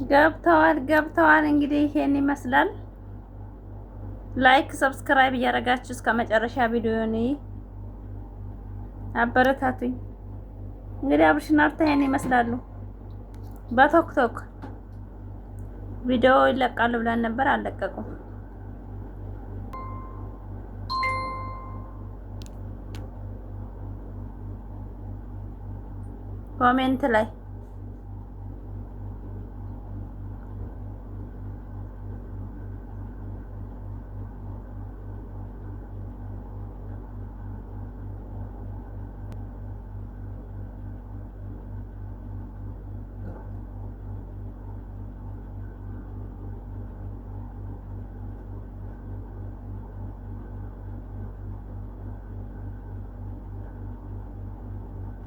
ገብተዋል እንግዲህ ይሄን ይመስላል። ላይክ ሰብስክራይብ እያደረጋችሁ እስከ መጨረሻ ቪዲዮውን አበረታቱኝ። እንግዲህ አብርሽና ሩታ ይሄን ይመስላሉ። በቶክቶክ ቪዲዮ ይለቃሉ ብለን ነበር፣ አልለቀቁም። ኮሜንት ላይ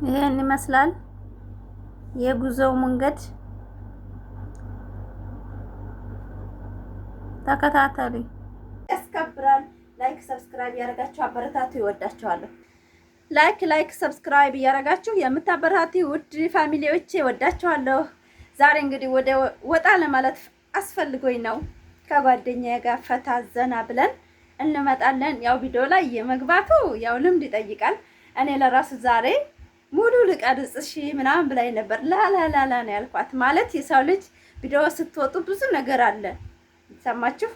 ይሄን ይመስላል የጉዞው መንገድ። ተከታተሉ። ያስከብራል። ላይክ ሰብስክራይብ ያደረጋችሁ አበረታቱ። ይወዳችኋለሁ። ላይክ ሰብስክራይብ ያደረጋችሁ የምታበረታቱ ውድ ፋሚሊዎቼ ይወዳችኋለሁ። ዛሬ እንግዲህ ወጣ ለማለት አስፈልጎኝ ነው። ከጓደኛዬ ጋር ፈታ ዘና ብለን እንመጣለን። ያው ቪዲዮ ላይ የመግባቱ ያው ልምድ ይጠይቃል። እኔ ለራሱ ዛሬ ሙሉ ልቀርጽ እሺ ምናምን ብላኝ ነበር። ላላላላ ነው ያልኳት። ማለት የሰው ልጅ ቪዲዮ ስትወጡ ብዙ ነገር አለ። ሰማችሁ?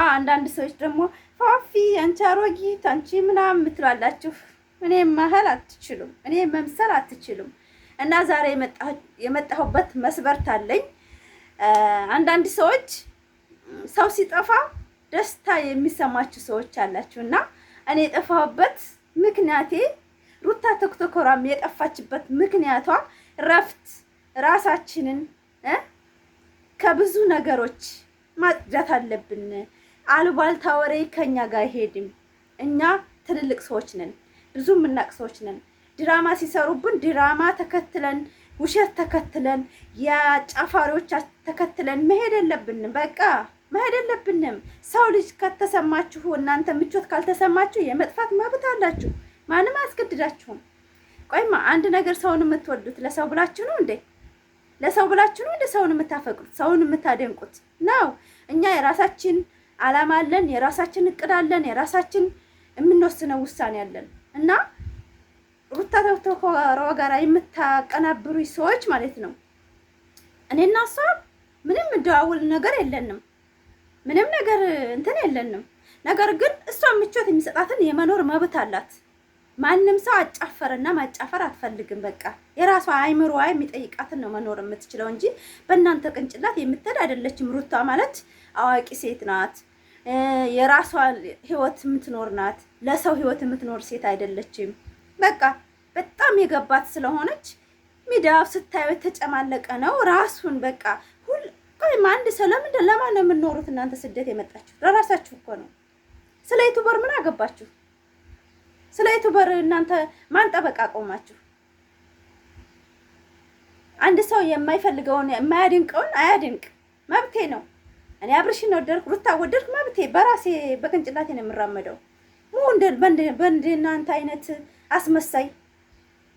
አንዳንድ ሰዎች ደግሞ ፋፊ አንቺ አሮጊት አንቺ ምናምን ምትላላችሁ። እኔ መሀል አትችሉም፣ እኔ መምሰል አትችሉም። እና ዛሬ የመጣሁበት መስበርት አለኝ። አንዳንድ ሰዎች ሰው ሲጠፋ ደስታ የሚሰማችሁ ሰዎች አላችሁ። እና እኔ የጠፋሁበት ምክንያቴ ሩታ ቶክቶከሯም የጠፋችበት ምክንያቷ ረፍት ራሳችንን ከብዙ ነገሮች ማጽዳት አለብን። አሉባልታ ወሬ ከኛ ጋር አይሄድም። እኛ ትልልቅ ሰዎች ነን፣ ብዙ የምናውቅ ሰዎች ነን። ድራማ ሲሰሩብን ድራማ ተከትለን ውሸት ተከትለን የጫፋሪዎች ተከትለን መሄድ የለብንም። በቃ መሄድ የለብንም። ሰው ልጅ ከተሰማችሁ እናንተ ምቾት ካልተሰማችሁ የመጥፋት መብት አላችሁ። ማንም አያስገድዳችሁም። ቆይማ አንድ ነገር ሰውን የምትወዱት ለሰው ብላችሁ ነው እንዴ? ለሰው ብላችሁ ነው እንዴ ሰውን የምታፈቅሩት፣ ሰውን የምታደንቁት ነው? እኛ የራሳችን አላማ አለን፣ የራሳችን እቅድ አለን፣ የራሳችን የምንወስነው ውሳኔ አለን። እና ሩታ ቶክቶከሯ ጋር የምታቀናብሩ ሰዎች ማለት ነው እኔና እሷ ምንም እንደዋውል ነገር የለንም፣ ምንም ነገር እንትን የለንም። ነገር ግን እሷ ምቾት የሚሰጣትን የመኖር መብት አላት። ማንም ሰው አጫፈረና ማጫፈር አትፈልግም። በቃ የራሷ አይምሮዋ የሚጠይቃትን ነው መኖር የምትችለው እንጂ በእናንተ ቅንጭላት የምትሄድ አይደለችም። ሩታ ማለት አዋቂ ሴት ናት። የራሷ ህይወት የምትኖር ናት። ለሰው ህይወት የምትኖር ሴት አይደለችም። በቃ በጣም የገባት ስለሆነች ሚዲያው ስታዩ የተጨማለቀ ነው። ራሱን በቃ ቆይማ አንድ ሰው ለማን ነው የምትኖሩት እናንተ? ስደት የመጣችሁ ለራሳችሁ እኮ ነው። ስለ ዩቲዩበር ምን አገባችሁ? ስለ ዩቲዩበር እናንተ ማን ጠበቃ ቆማችሁ? አንድ ሰው የማይፈልገውን የማያድንቀውን አያድንቅ፣ መብቴ ነው። እኔ አብርሽን ወደድኩ ሩታ ወደድኩ መብቴ፣ በራሴ በቅንጭላቴ ነው የምራመደው። በእንደናንተ አይነት አስመሳይ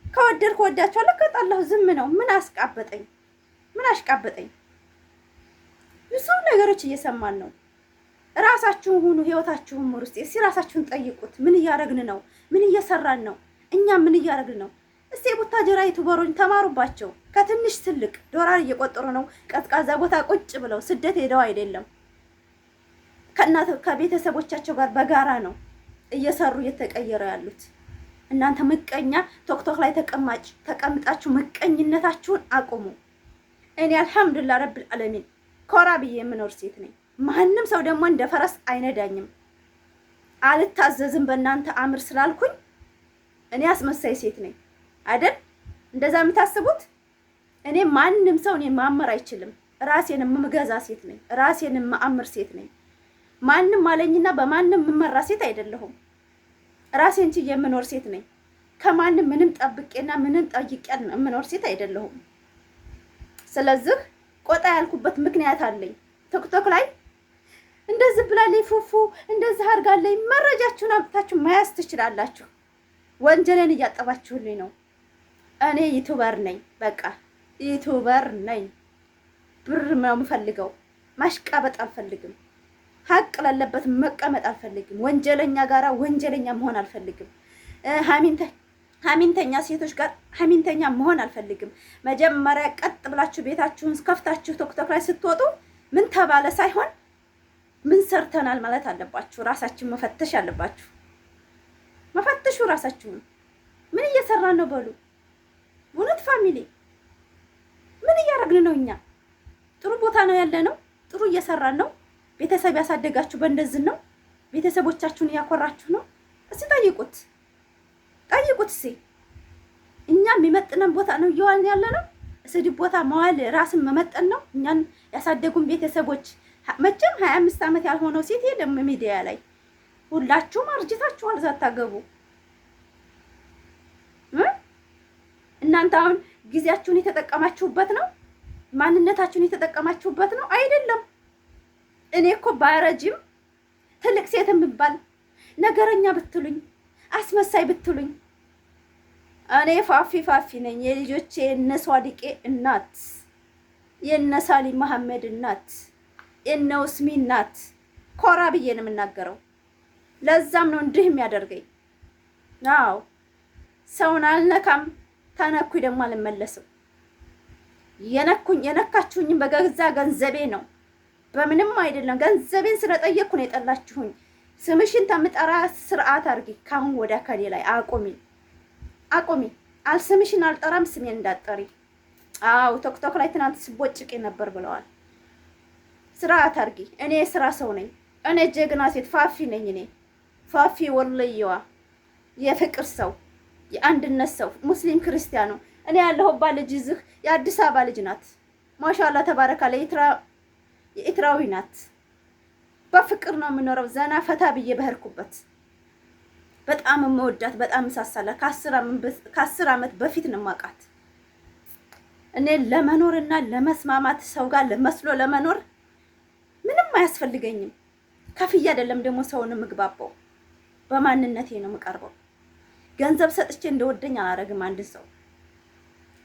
ከወደድኩ ወዳችኋለሁ፣ ከጣላሁ ዝም ነው። ምን አስቃበጠኝ? ምን አሽቃበጠኝ? ብዙ ነገሮች እየሰማን ነው። ራሳችሁን ሁኑ፣ ህይወታችሁን ምሩ። እስቲ ራሳችሁን ጠይቁት። ምን እያደረግን ነው? ምን እየሰራን ነው? እኛ ምን እያደረግን ነው? እስቲ ቡታጀራ ዩቲዩበሮች ተማሩባቸው። ከትንሽ ትልቅ ዶላር እየቆጠሩ ነው። ቀዝቃዛ ቦታ ቁጭ ብለው ስደት ሄደው አይደለም፣ ከቤተሰቦቻቸው ጋር በጋራ ነው እየሰሩ እየተቀየሩ ያሉት። እናንተ ምቀኛ ቶክቶክ ላይ ተቀምጣችሁ ምቀኝነታችሁን አቁሙ። እኔ አልሐምዱሊላህ ረብል ዓለሚን ኮራ ብዬ የምኖር ሴት ነኝ። ማንም ሰው ደግሞ እንደ ፈረስ አይነዳኝም። አልታዘዝም በእናንተ አምር ስላልኩኝ እኔ አስመሳይ ሴት ነኝ አይደል? እንደዛ የምታስቡት? እኔ ማንም ሰው እኔ ማመር አይችልም። ራሴን የምገዛ ሴት ነኝ። ራሴን የማምር ሴት ነኝ። ማንም አለኝና በማንም የምመራ ሴት አይደለሁም። ራሴን ችዬ የምኖር ሴት ነኝ። ከማንም ምንም ጠብቄና ምንም ጠይቄ የምኖር ሴት አይደለሁም። ስለዚህ ቆጣ ያልኩበት ምክንያት አለኝ። ቲክቶክ ላይ እንደዚህ ብላለች ፉፉ እንደዚህ አድርጋለች። መረጃችሁን አምጥታችሁ መያዝ ትችላላችሁ። ወንጀሌን እያጠባችሁልኝ ነው። እኔ ዩቲዩበር ነኝ። በቃ ዩቲዩበር ነኝ። ብር ነው የምፈልገው። ማሽቃበጥ አልፈልግም። ሀቅ ላለበት መቀመጥ አልፈልግም። ወንጀለኛ ጋራ ወንጀለኛ መሆን አልፈልግም። ሀሚንተኛ ሴቶች ጋር ሀሚንተኛ መሆን አልፈልግም። መጀመሪያ ቀጥ ብላችሁ ቤታችሁን ከፍታችሁ ቶክቶክ ላይ ስትወጡ ምን ተባለ ሳይሆን ምን ሰርተናል ማለት አለባችሁ። ራሳችሁን መፈተሽ አለባችሁ። መፈተሹ ራሳችሁን። ምን እየሰራን ነው በሉ። እውነት ፋሚሊ ምን እያደረግን ነው? እኛ ጥሩ ቦታ ነው ያለ ነው። ጥሩ እየሰራን ነው። ቤተሰብ ያሳደጋችሁ በእንደዚህ ነው። ቤተሰቦቻችሁን እያኮራችሁ ነው። እስኪ ጠይቁት። እስኪ እኛ የሚመጥነን ቦታ ነው እየዋልን ያለ ነው። ስድብ ቦታ መዋል ራስን መመጠን ነው። እኛን ያሳደጉን ቤተሰቦች መቼም 25 ዓመት ያልሆነው ሴት የለም ሚዲያ ላይ። ሁላችሁም አርጅታችኋል። ሳታገቡ እናንተ አሁን ጊዜያችሁን የተጠቀማችሁበት ነው። ማንነታችሁን የተጠቀማችሁበት ነው አይደለም። እኔ እኮ ባረጅም ትልቅ ሴት የምባል ነገረኛ ብትሉኝ አስመሳይ ብትሉኝ እኔ ፋፊ ነኝ። የልጆቼ የነ ሷዲቄ እናት፣ የነ ሳሊ መሐመድ እናት፣ የነ ውስሚ እናት ኮራ ብዬ ነው የምናገረው። ለዛም ነው እንዲህ የሚያደርገኝ። አዎ ሰውን አልነካም። ተነኩኝ ደግሞ አልመለስም። የነካችሁኝም በገዛ ገንዘቤ ነው፣ በምንም አይደለም። ገንዘቤን ስለጠየቅኩ ነው የጠላችሁኝ። ስምሽን ተምጠራ ስርዓት አድርጊ። ካሁን ወደ ከሌ ላይ አቁሚ። አልስምሽን አልጠራም። ስሜን እንዳጠሪ። አዎ ቶክቶክ ላይ ትናንት ስቦጭቄ ነበር ብለዋል። ስርዓት አድርጊ። እኔ የስራ ሰው ነኝ። እኔ ጀግና ሴት ፋፊ ነኝ። እኔ ፋፊ ወልየዋ የፍቅር ሰው፣ የአንድነት ሰው፣ ሙስሊም ክርስቲያኑ። እኔ ያለሁባት ልጅ እዚህ የአዲስ አበባ ልጅ ናት። ማሻአላ ተባረካለ። የኤትራዊ ናት። በፍቅር ነው የምኖረው። ዘና ፈታ ብዬ በህርኩበት በጣም የምወዳት በጣም ሳሳላ ከ10 ዓመት በፊት ነው የማውቃት። እኔ ለመኖርና ለመስማማት ሰው ጋር ለመስሎ ለመኖር ምንም አያስፈልገኝም። ከፍዬ አይደለም ደግሞ ሰውን የምግባባው፣ በማንነቴ ነው የምቀርበው። ገንዘብ ሰጥቼ እንደወደኝ አላረግም አንድ ሰው።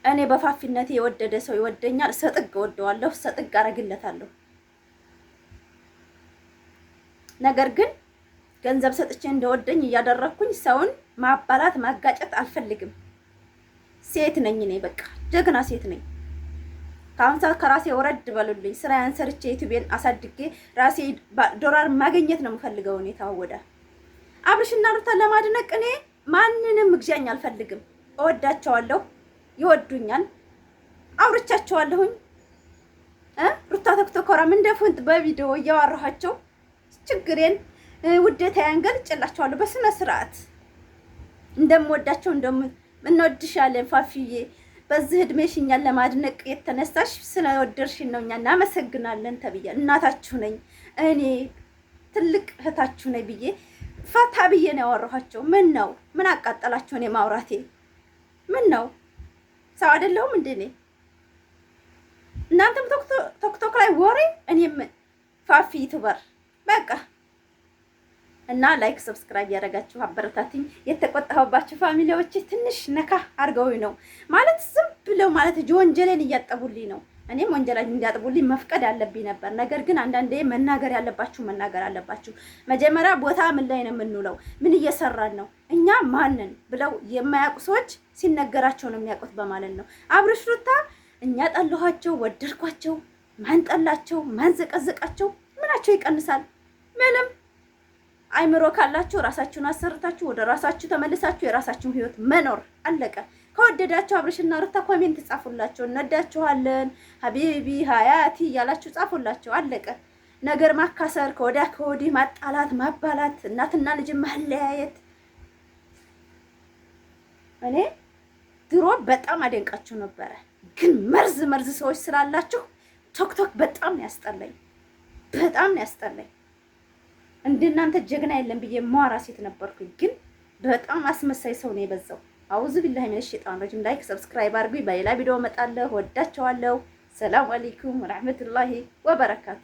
እኔ በፋፊነቴ የወደደ ሰው ይወደኛል። ሰጥግ ወደዋለሁ፣ ሰጥግ አረግለታለሁ። ነገር ግን ገንዘብ ሰጥቼ እንደወደኝ እያደረኩኝ ሰውን ማባላት ማጋጨት አልፈልግም። ሴት ነኝ እኔ፣ በቃ ጀግና ሴት ነኝ። ከአሁን ሰዓት ከራሴ ወረድ በሉልኝ። ስራዬን ሰርቼ ዩቲዩብን አሳድጌ ራሴ ዶላር ማግኘት ነው የምፈልገው። እኔ ታወዳ አብርሽና ሩታ ለማድነቅ እኔ ማንንም ግዣኝ አልፈልግም። እወዳቸዋለሁ፣ ይወዱኛል፣ አውርቻቸዋለሁኝ። ሩታ ተክቶኮራም እንደፉንት በቪዲዮ እያወራኋቸው ችግሬን ውዴታዬን ገልጬላቸዋለሁ በስነ ስርዓት። እንደምወዳቸው እንወድሻለን ፋፊዬ፣ በዚህ እድሜሽ እኛን ለማድነቅ የተነሳሽ ስለወደድሽን ነው፣ እኛ እናመሰግናለን ተብያለሁ። እናታችሁ ነኝ እኔ፣ ትልቅ እህታችሁ ነኝ ብዬ ፈታ ብዬ ነው ያወራኋቸው። ምን አቃጠላችሁ? እኔ ማውራቴ ምን ነው? ሰው አይደለሁም እንዴ እኔ? እናንተም ቶክቶክ ላይ ወሬ፣ እኔም ፋፊ ዩቲዩበር በቃ። እና ላይክ ሰብስክራይብ ያደረጋችሁ አበረታትኝ። የተቆጣሁባችሁ ፋሚሊዎች ትንሽ ነካ አድርገውኝ ነው ማለት ዝም ብለው ማለት ወንጀሌን እያጠቡልኝ ነው። እኔም ወንጀላኝ እንዲያጥቡልኝ መፍቀድ አለብኝ ነበር። ነገር ግን አንዳንዴ መናገር ያለባችሁ መናገር አለባችሁ። መጀመሪያ ቦታ ምን ላይ ነው የምንውለው? ምን እየሰራን ነው? እኛ ማንን ብለው የማያውቁ ሰዎች ሲነገራቸው ነው የሚያውቁት በማለት ነው። አብርሽ ሩታ እኛ ጠላኋቸው ወደድኳቸው፣ ማን ጠላቸው ማን ዘቀዘቃቸው? ምናቸው ይቀንሳል? ምንም። አይምሮ ካላችሁ ራሳችሁን አሰርታችሁ ወደ ራሳችሁ ተመልሳችሁ የራሳችሁን ህይወት መኖር አለቀ። ከወደዳችሁ አብርሽና ሩታ ኮሜንት ጻፉላቸው። እንወዳችኋለን ሀቢቢ ሀያቲ እያላችሁ ጻፉላቸው። አለቀ። ነገር ማካሰር፣ ከወዲያ ከወዲህ ማጣላት፣ ማባላት፣ እናትና ልጅ ማለያየት። እኔ ድሮ በጣም አደንቃችሁ ነበረ፣ ግን መርዝ ሰዎች ስላላችሁ ቶክቶክ በጣም ያስጠላኝ፣ በጣም ያስጠላኝ። እንደናንተ ጀግና የለም ብዬ ማራ ሴት ነበርኩኝ፣ ግን በጣም አስመሳይ ሰው ነው የበዛው። አውዙ ቢላሂ ሚነ ሸይጣን ረጂም። ላይክ ሰብስክራይብ አድርጉኝ። በሌላ ቪዲዮ እመጣለሁ። ወዳቸዋለሁ። ሰላም አለይኩም ወራህመቱላሂ ወበረካቱ።